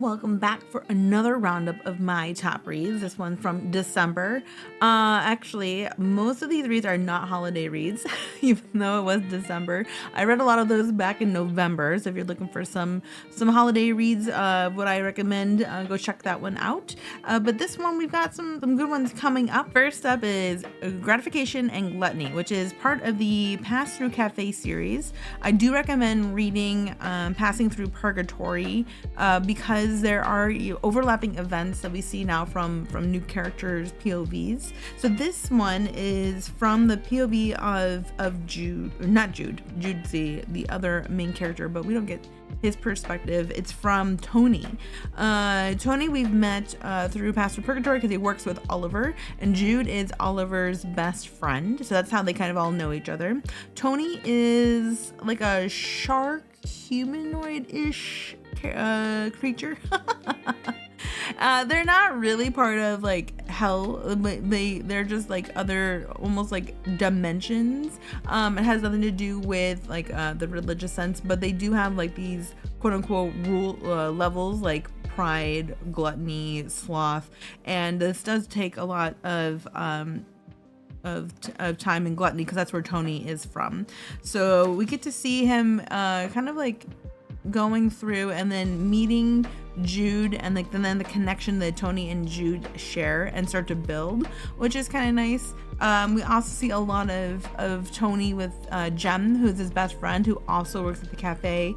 Welcome back for another roundup of my top reads. This one from December. Actually, most of these reads are not holiday reads, even though it was December. I read a lot of those back in November, so if you're looking for some holiday reads, what I recommend, go check that one out. But this one, we've got some good ones coming up. First up is Gratification and Gluttony, which is part of the Pass Through Cafe series. I do recommend reading Passing Through Purgatory because there are overlapping events that we see now from new characters' POVs. So this one is from the POV of Jude, not Jude. Jude's the other main character, but we don't get his perspective. It's from Tony. Tony we've met through Pass Through Purgatory because he works with Oliver, and Jude is Oliver's best friend. So that's how they kind of all know each other. Tony is like a shark humanoid-ish creature. They're not really part of like hell, but they're just like other almost like dimensions. It has nothing to do with like the religious sense, but they do have like these quote unquote rule levels like pride, gluttony, sloth, and this does take a lot of time in Gluttony because that's where Tony is from. So we get to see him kind of like going through and then meeting Jude and like then the connection that Tony and Jude share and start to build, which is kind of nice. We also see a lot of Tony with Jem, who's his best friend, who also works at the cafe.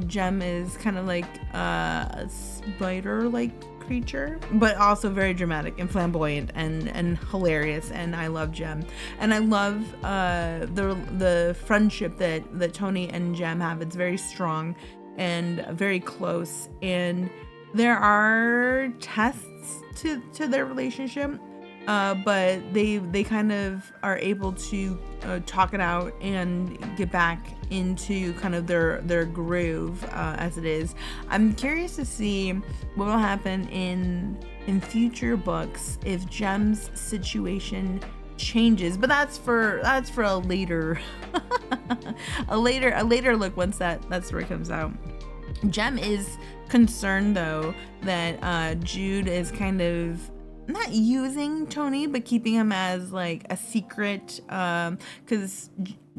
Jem is kind of like a spider-like creature, but also very dramatic and flamboyant and hilarious, and I love Jem. And I love the friendship that Tony and Jem have. It's very strong and very close, and there are tests to their relationship, but they kind of are able to talk it out and get back into kind of their groove as it is. I'm curious to see what will happen in future books if Jem's situation changes, but that's for a later a later look once that story comes out. Jem is concerned though that Jude is kind of not using Tony, but keeping him as like a secret, because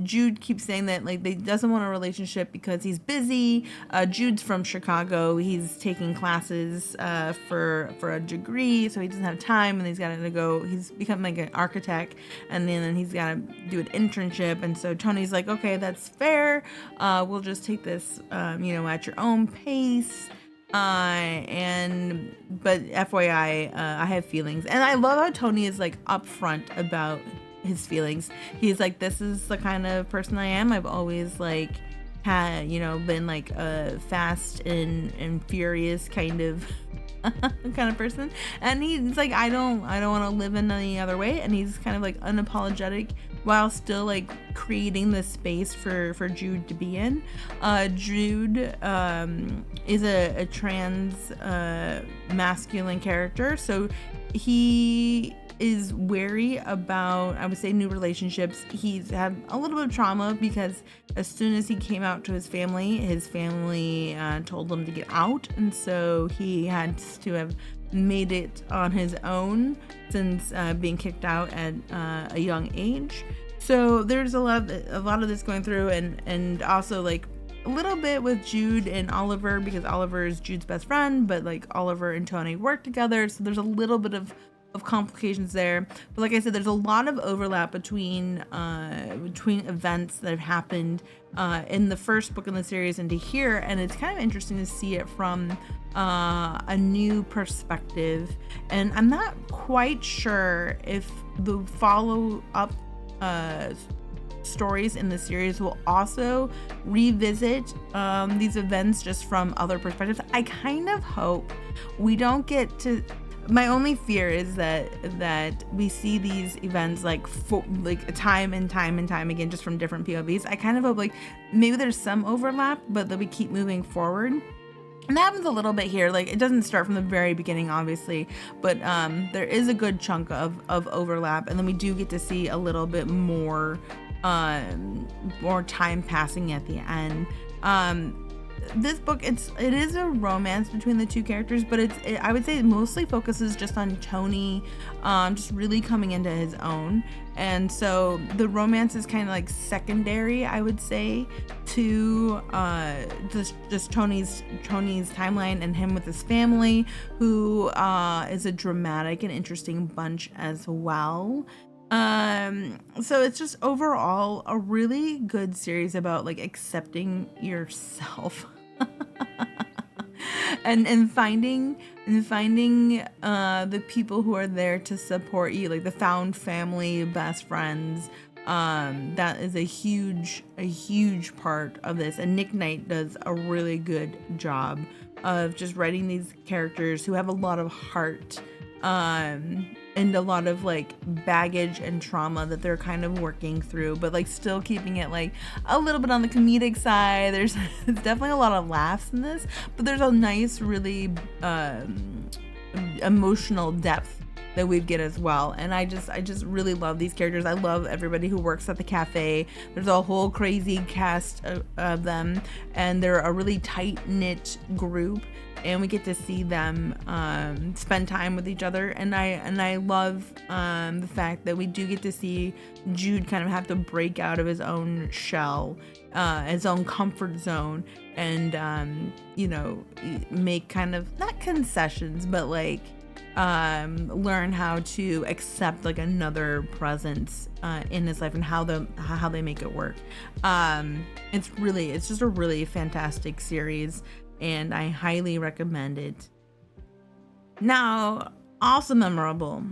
Jude keeps saying that like they doesn't want a relationship because he's busy. Jude's from Chicago. He's taking classes for a degree, so he doesn't have time, and he's got to go. He's become like an architect, and then he's got to do an internship. And so Tony's like, okay, that's fair. We'll just take this, at your own pace. But FYI, I have feelings, and I love how Tony is like upfront about his feelings. He's like, this is the kind of person I am. I've always like had, been like a fast and furious kind of person, and he's like, I don't want to live in any other way, and he's kind of like unapologetic while still like creating the space for Jude to be in. Jude is a trans masculine character, so he is wary about, I would say, new relationships. He's had a little bit of trauma because as soon as he came out to his family told him to get out, and so he had to have made it on his own since being kicked out at a young age. So there's a lot of this going through, and also like a little bit with Jude and Oliver, because Oliver is Jude's best friend, but like Oliver and Tony work together, so there's a little bit of complications there. But like I said, there's a lot of overlap between events that have happened in the first book in the series into here, and it's kind of interesting to see it from a new perspective. And I'm not quite sure if the follow-up stories in the series will also revisit these events just from other perspectives. I kind of hope we don't get to. My only fear is that we see these events like time and time again, just from different POVs. I kind of hope like maybe there's some overlap, but that we keep moving forward. And that happens a little bit here. Like, it doesn't start from the very beginning, obviously, but there is a good chunk of overlap, and then we do get to see a little bit more time passing at the end. this book, it is a romance between the two characters, but I would say it mostly focuses just on Tony, just really coming into his own. And so the romance is kind of like secondary, I would say, to just Tony's timeline and him with his family, who is a dramatic and interesting bunch as well. So it's just overall a really good series about like accepting yourself and finding the people who are there to support you, like the found family, best friends. That is a huge part of this, and Nick Knight does a really good job of just writing these characters who have a lot of heart, and a lot of like baggage and trauma that they're kind of working through, but like still keeping it like a little bit on the comedic side. There's definitely a lot of laughs in this, but there's a nice, really emotional depth that we get as well. And I just really love these characters. I love everybody who works at the cafe. There's a whole crazy cast of them, and they're a really tight-knit group, and we get to see them spend time with each other. And I love the fact that we do get to see Jude kind of have to break out of his own shell, his own comfort zone, and make kind of not concessions, but like learn how to accept like another presence in his life, and how they make it work. It's just a really fantastic series, and I highly recommend it. Now, also memorable,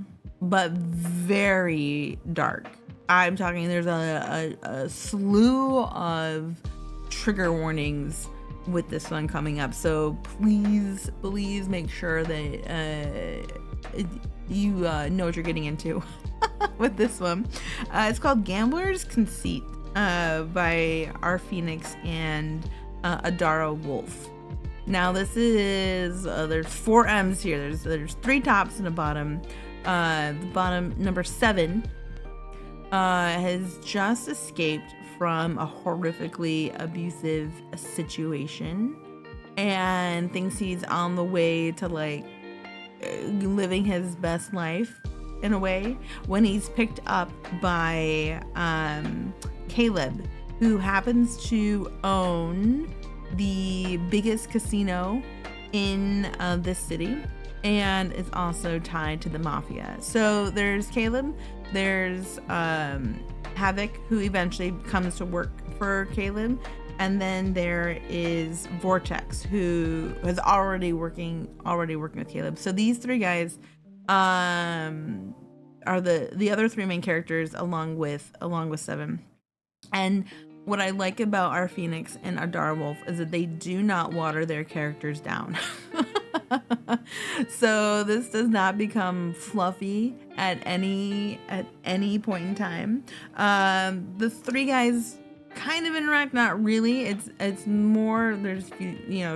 but very dark. I'm talking, there's a slew of trigger warnings with this one coming up, so please make sure that you know what you're getting into with this one. It's called Gambler's Conceit by R. Phoenix and Adara Wolf. Now this is there's 4 M's here. There's 3 tops and a bottom. The bottom, number 7, has just escaped from a horrifically abusive situation and thinks he's on the way to like living his best life in a way, when he's picked up by Caleb, who happens to own the biggest casino in this city and is also tied to the mafia. So there's Caleb, there's Havoc, who eventually comes to work for Caleb, and then there is Vortex, who is already working with Caleb. So these 3 guys are the other 3 main characters, along with 7. And what I like about R. Phoenix and Adara Wolf is that they do not water their characters down. So this does not become fluffy at any point in time. The 3 guys kind of interact, not really. It's more, there's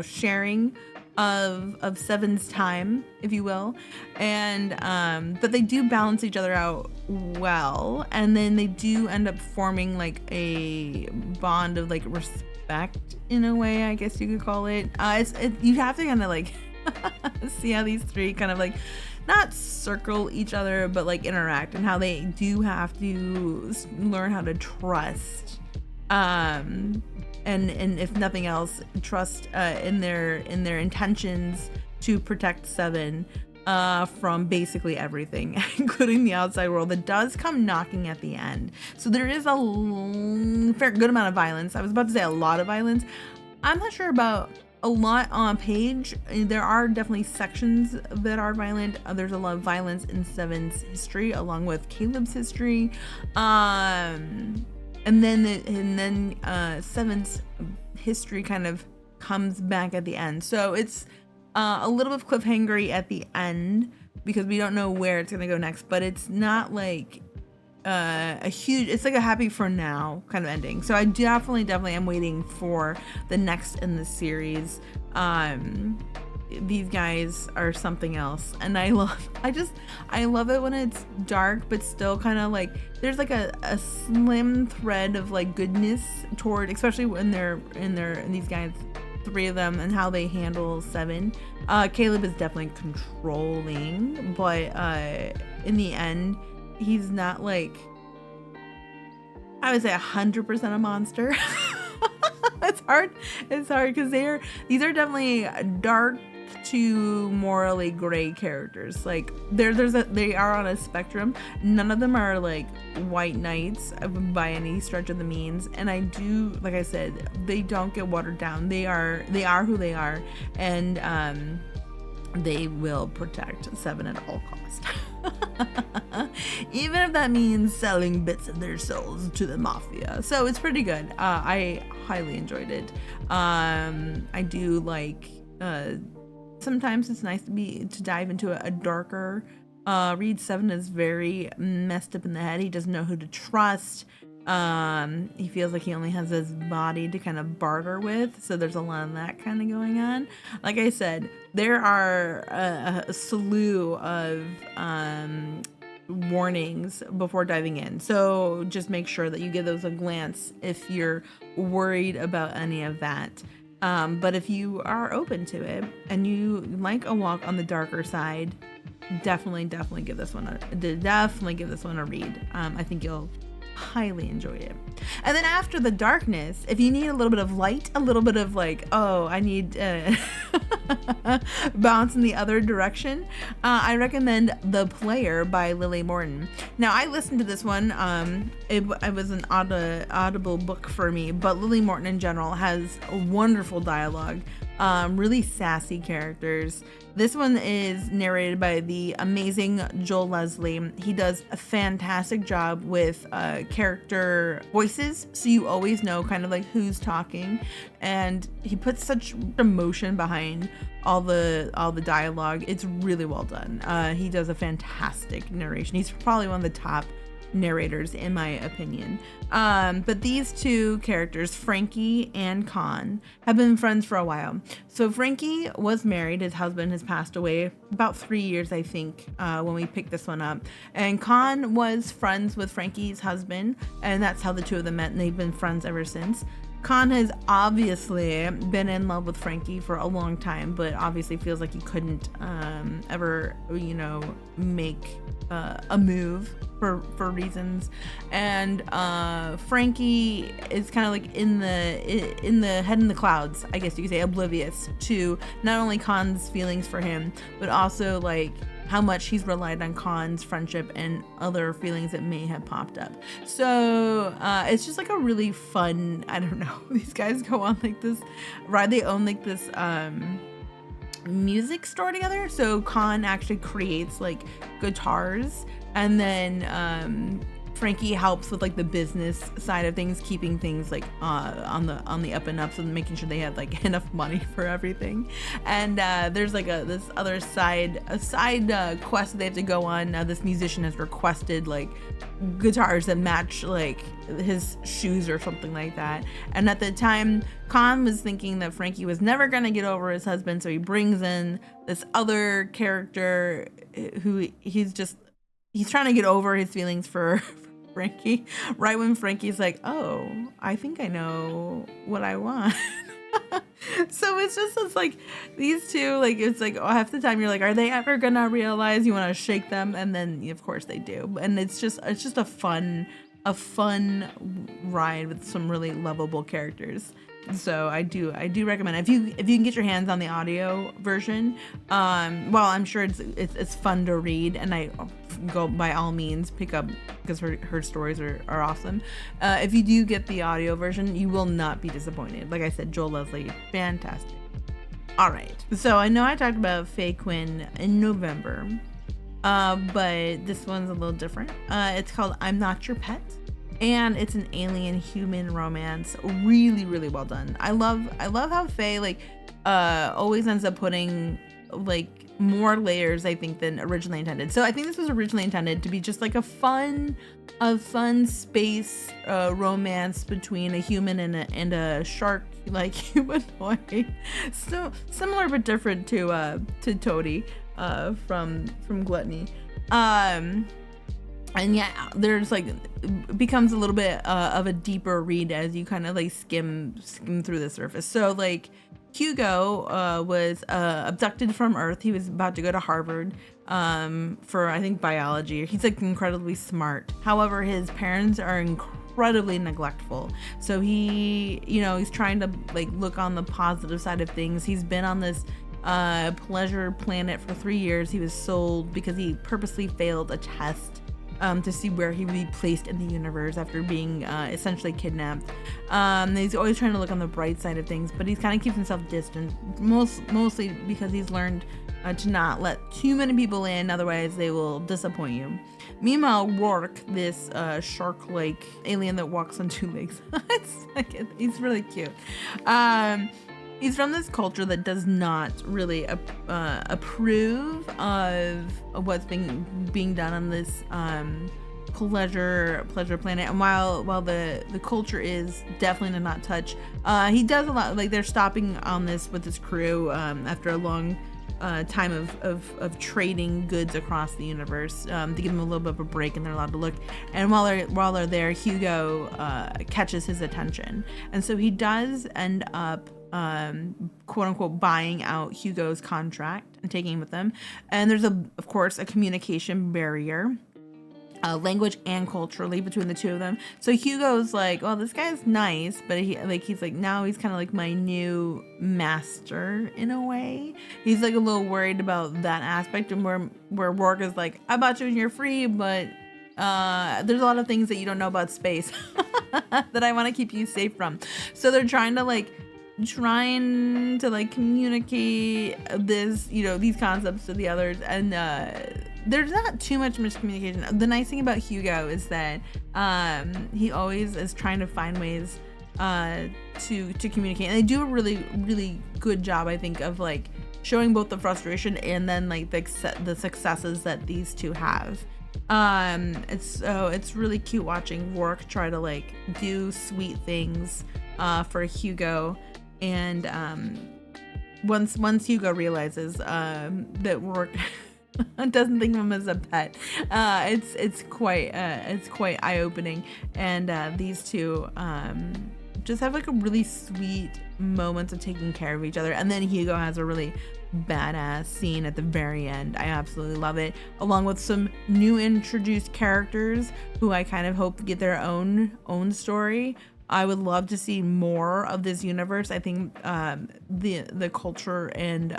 sharing of Seven's time, if you will, and but they do balance each other out well, and then they do end up forming like a bond of like respect in a way, I guess you could call it. You have to kind of like see how these 3 kind of like not circle each other, but like interact, and how they do have to learn how to trust, and if nothing else, trust in their intentions to protect Seven from basically everything, including the outside world that does come knocking at the end. So there is a fair good amount of violence. I was about to say a lot of violence. I'm not sure about a lot on page. There are definitely sections that are violent. There's a lot of violence in Seven's history, along with Caleb's history, and then Seven's history kind of comes back at the end. So it's a little bit cliffhangery at the end, because we don't know where it's gonna go next. But it's not like it's like a happy for now kind of ending. So I definitely am waiting for the next in the series. These guys are something else, and I love it when it's dark, but still kind of like there's like a slim thread of like goodness toward, especially when these guys three of them and how they handle Seven. Caleb is definitely controlling, but in the end, he's not like, I would say 100% a monster. It's hard because these are definitely dark to morally gray characters. Like they are on a spectrum. None of them are like white knights by any stretch of the means. And I do, like I said, they don't get watered down. They are who they are, and they will protect Seven at all costs. Even if that means selling bits of their souls to the mafia. So it's pretty good. I highly enjoyed it. I do like sometimes it's nice to dive into a darker read. Seven is very messed up in the head. He doesn't know who to trust. He feels like he only has his body to kind of barter with, so there's a lot of that kind of going on. Like I said, there are a slew of warnings before diving in, so just make sure that you give those a glance if you're worried about any of that. But if you are open to it and you like a walk on the darker side, definitely give this one a read. I think you'll highly enjoy it. And then after the darkness, if you need a little bit of light, a little bit of like, oh, I need bounce in the other direction, I recommend The Player by Lily Morton. Now, I listened to this one. It was an audible book for me, but Lily Morton in general has wonderful dialogue, really sassy characters. This one is narrated by the amazing Joel Leslie. He does a fantastic job with character voices, so you always know kind of like who's talking, and he puts such emotion behind all the dialogue. It's really well done. He does a fantastic narration. He's probably one of the top narrators in my opinion. But these two characters, Frankie and Con, have been friends for a while. So Frankie was married. His husband has passed away about 3 years, I think, when we picked this one up. And Con was friends with Frankie's husband, and that's how the two of them met, and they've been friends ever since. Con has obviously been in love with Frankie for a long time, but obviously feels like he couldn't ever, make a move for reasons. And Frankie is kind of like in the head in the clouds, I guess you could say, oblivious to not only Con's feelings for him, but also like how much he's relied on Con's friendship and other feelings that may have popped up. So it's just like a really fun, I don't know, these guys go on like this ride. They own like this music store together. So Con actually creates like guitars, and then Frankie helps with like the business side of things, keeping things like on the up and up, so making sure they have like enough money for everything. And there's like this other side quest that they have to go on. This musician has requested like guitars that match like his shoes or something like that. And at the time, Con was thinking that Frankie was never gonna get over his husband, so he brings in this other character who he's trying to get over his feelings for Frankie, right when Frankie's like, oh, I think I know what I want. So it's like these two, like, it's like, oh, half the time you're like, are they ever gonna realize? You want to shake them, and then of course they do. And it's just a fun ride with some really lovable characters. So I do recommend it. If you can get your hands on the audio version, well, I'm sure it's fun to read, and I go by all means pick up, because her stories are awesome. If you do get the audio version, you will not be disappointed. Like I said, Joel Leslie, fantastic. All right, so I know I talked about Fae Quin in November, but this one's a little different. It's called I'm Not Your Pet. And it's an alien human romance. Really, really well done. I love how Faye like always ends up putting like more layers, I think, than originally intended. So I think this was originally intended to be just like a fun space romance between a human and a shark like humanoid. So similar but different to Toadie from Gluttony. And yeah, there's like, it becomes a little bit of a deeper read as you kind of like skim through the surface. So like, Hugo was abducted from Earth. He was about to go to Harvard for, I think, biology. He's like incredibly smart. However, his parents are incredibly neglectful. So he's trying to like look on the positive side of things. He's been on this pleasure planet for 3 years. He was sold because he purposely failed a test to see where he would be placed in the universe after being essentially kidnapped. He's always trying to look on the bright side of things, but he kind of keeps himself distant, mostly because he's learned to not let too many people in, otherwise they will disappoint you. Meanwhile, Rourke, this shark-like alien that walks on 2 legs, he's really cute. He's from this culture that does not really approve of what's being done on this pleasure planet. And while the culture is definitely to not touch, he does a lot. Like, they're stopping on this with his crew after a long time of trading goods across the universe to give them a little bit of a break, and they're allowed to look. And while they're there, Hugo catches his attention, and so he does end up quote unquote buying out Hugo's contract and taking him with them. And there's of course a communication barrier, language and culturally, between the two of them. So Hugo's like, well, this guy's nice, but he's like now he's kind of like my new master in a way. He's like a little worried about that aspect, and where Rourke is like, I bought you and you're free, but there's a lot of things that you don't know about space that I want to keep you safe from. So they're trying to communicate this, these concepts to the others, and there's not too much miscommunication. The nice thing about Hugo is that he always is trying to find ways to communicate, and they do a really, really good job, I think, of like showing both the frustration and then like the successes that these two have. It's really cute watching Rourke try to like do sweet things for Hugo. And once Hugo realizes that Rourke doesn't think of him as a pet, it's quite eye-opening. And these two just have like a really sweet moments of taking care of each other. And then Hugo has a really badass scene at the very end. I absolutely love it, along with some new introduced characters who I kind of hope get their own story. I would love to see more of this universe. I think the culture and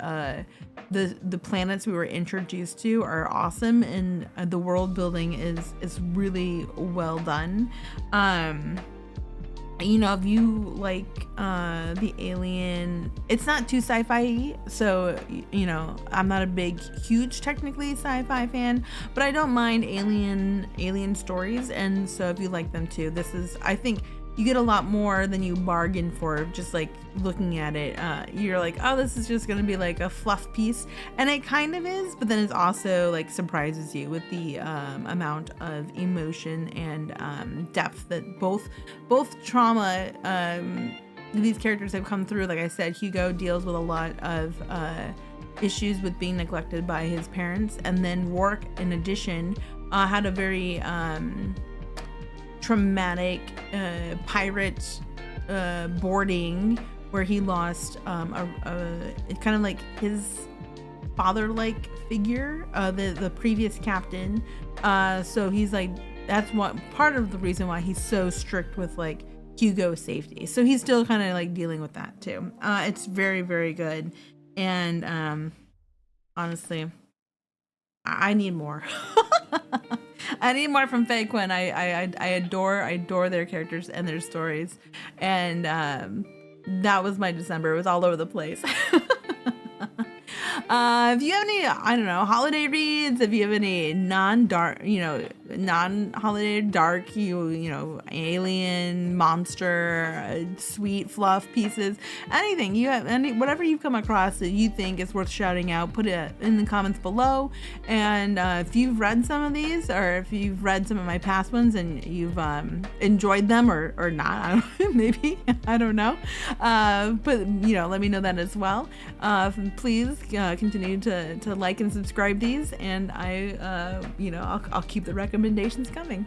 the planets we were introduced to are awesome, and the world building is really well done. If you like the Alien, it's not too sci-fi, so I'm not a huge technically sci-fi fan, but I don't mind alien stories, and so if you like them too, I think you get a lot more than you bargain for just like looking at it. You're like, oh, this is just gonna be like a fluff piece, and it kind of is, but then it's also like surprises you with the amount of emotion and depth that both trauma these characters have come through. Like I said, Hugo deals with a lot of issues with being neglected by his parents, and then Rourke, in addition, had a very traumatic pirate boarding where he lost it's kind of like his father-like figure, the previous captain. So he's like, that's what part of the reason why he's so strict with like Hugo's safety. So he's still kind of like dealing with that too. It's very, very good, and honestly, I need more. I need more from Fae Quin. I adore their characters and their stories, and that was my December. It was all over the place. If you have any, holiday reads, if you have any non-holiday dark, alien, monster, sweet fluff pieces, anything you have, whatever you've come across that you think is worth shouting out, put it in the comments below. And if you've read some of these, or if you've read some of my past ones and you've enjoyed them or not, maybe, I don't know, but let me know that as well. Please continue to like and subscribe these, and I'll keep the recommendations coming.